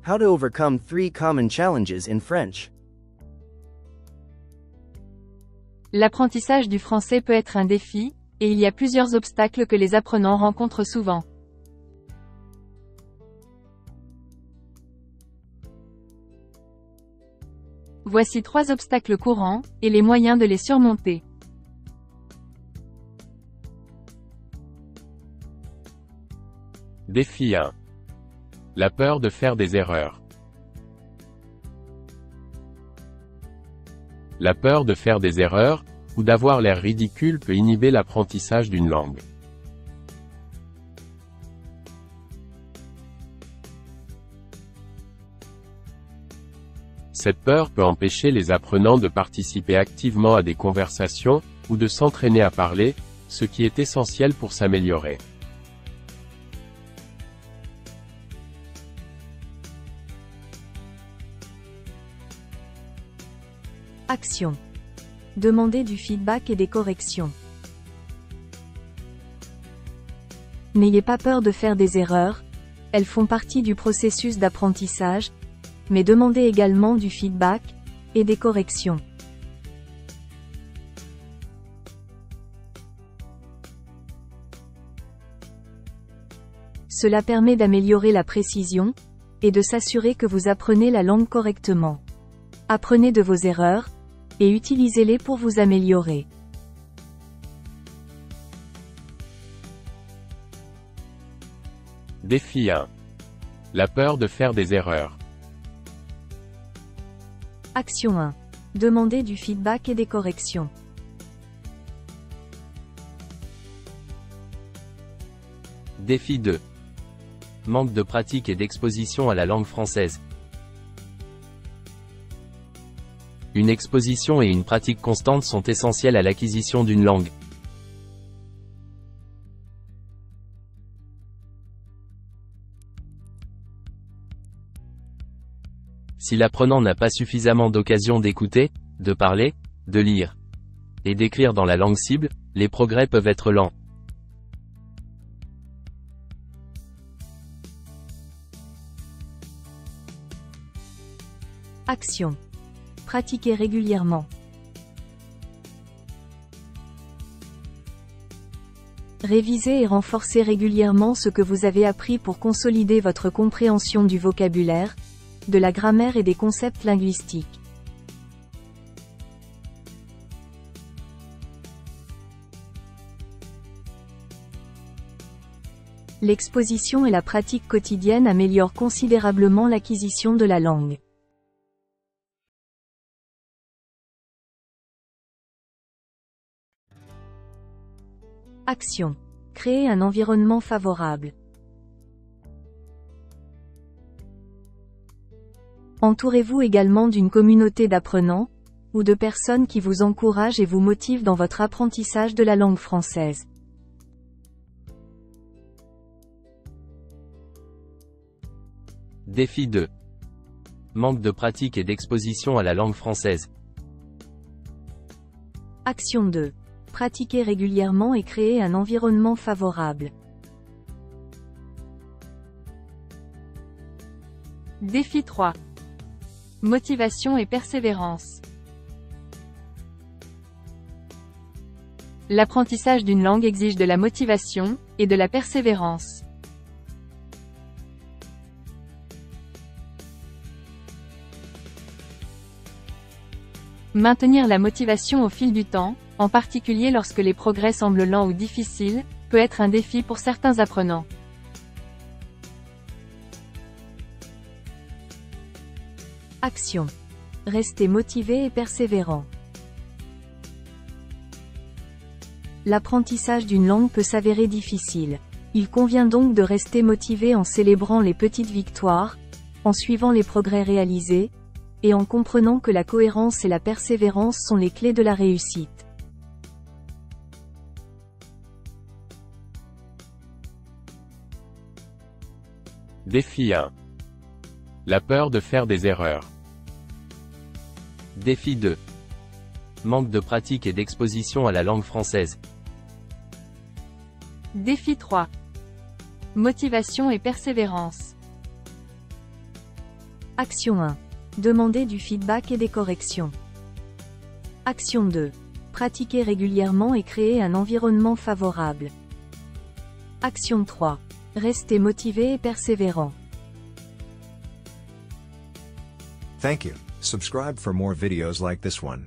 How to overcome 3 common challenges in French. L'apprentissage du français peut être un défi, et il y a plusieurs obstacles que les apprenants rencontrent souvent. Voici 3 obstacles courants, et les moyens de les surmonter. Défi 1. La peur de faire des erreurs. La peur de faire des erreurs, ou d'avoir l'air ridicule peut inhiber l'apprentissage d'une langue. Cette peur peut empêcher les apprenants de participer activement à des conversations, ou de s'entraîner à parler, ce qui est essentiel pour s'améliorer. Action. Demandez du feedback et des corrections. N'ayez pas peur de faire des erreurs, elles font partie du processus d'apprentissage, mais demandez également du feedback et des corrections. Cela permet d'améliorer la précision et de s'assurer que vous apprenez la langue correctement. Apprenez de vos erreurs et utilisez-les pour vous améliorer. Défi 1. La peur de faire des erreurs. Action 1. Demandez du feedback et des corrections. Défi 2. Manque de pratique et d'exposition à la langue française. Une exposition et une pratique constante sont essentielles à l'acquisition d'une langue. Si l'apprenant n'a pas suffisamment d'occasion d'écouter, de parler, de lire et d'écrire dans la langue cible, les progrès peuvent être lents. Action. Pratiquez régulièrement. Révisez et renforcez régulièrement ce que vous avez appris pour consolider votre compréhension du vocabulaire, de la grammaire et des concepts linguistiques. L'exposition et la pratique quotidienne améliorent considérablement l'acquisition de la langue. Action. Créer un environnement favorable. Entourez-vous également d'une communauté d'apprenants, ou de personnes qui vous encouragent et vous motivent dans votre apprentissage de la langue française. Défi 2. Manque de pratique et d'exposition à la langue française. Action 2. Pratiquez régulièrement et créez un environnement favorable. Défi 3. Motivation et persévérance. L'apprentissage d'une langue exige de la motivation et de la persévérance. Maintenir la motivation au fil du temps, en particulier lorsque les progrès semblent lents ou difficiles, peut être un défi pour certains apprenants. Action. Restez motivé et persévérant. L'apprentissage d'une langue peut s'avérer difficile. Il convient donc de rester motivé en célébrant les petites victoires, en suivant les progrès réalisés, et en comprenant que la cohérence et la persévérance sont les clés de la réussite. Défi 1. La peur de faire des erreurs. Défi 2. Manque de pratique et d'exposition à la langue française. Défi 3. Motivation et persévérance. Action 1. Demandez du feedback et des corrections. Action 2. Pratiquez régulièrement et créez un environnement favorable. Action 3. Restez motivé et persévérant. Thank you. Subscribe for more videos like this one.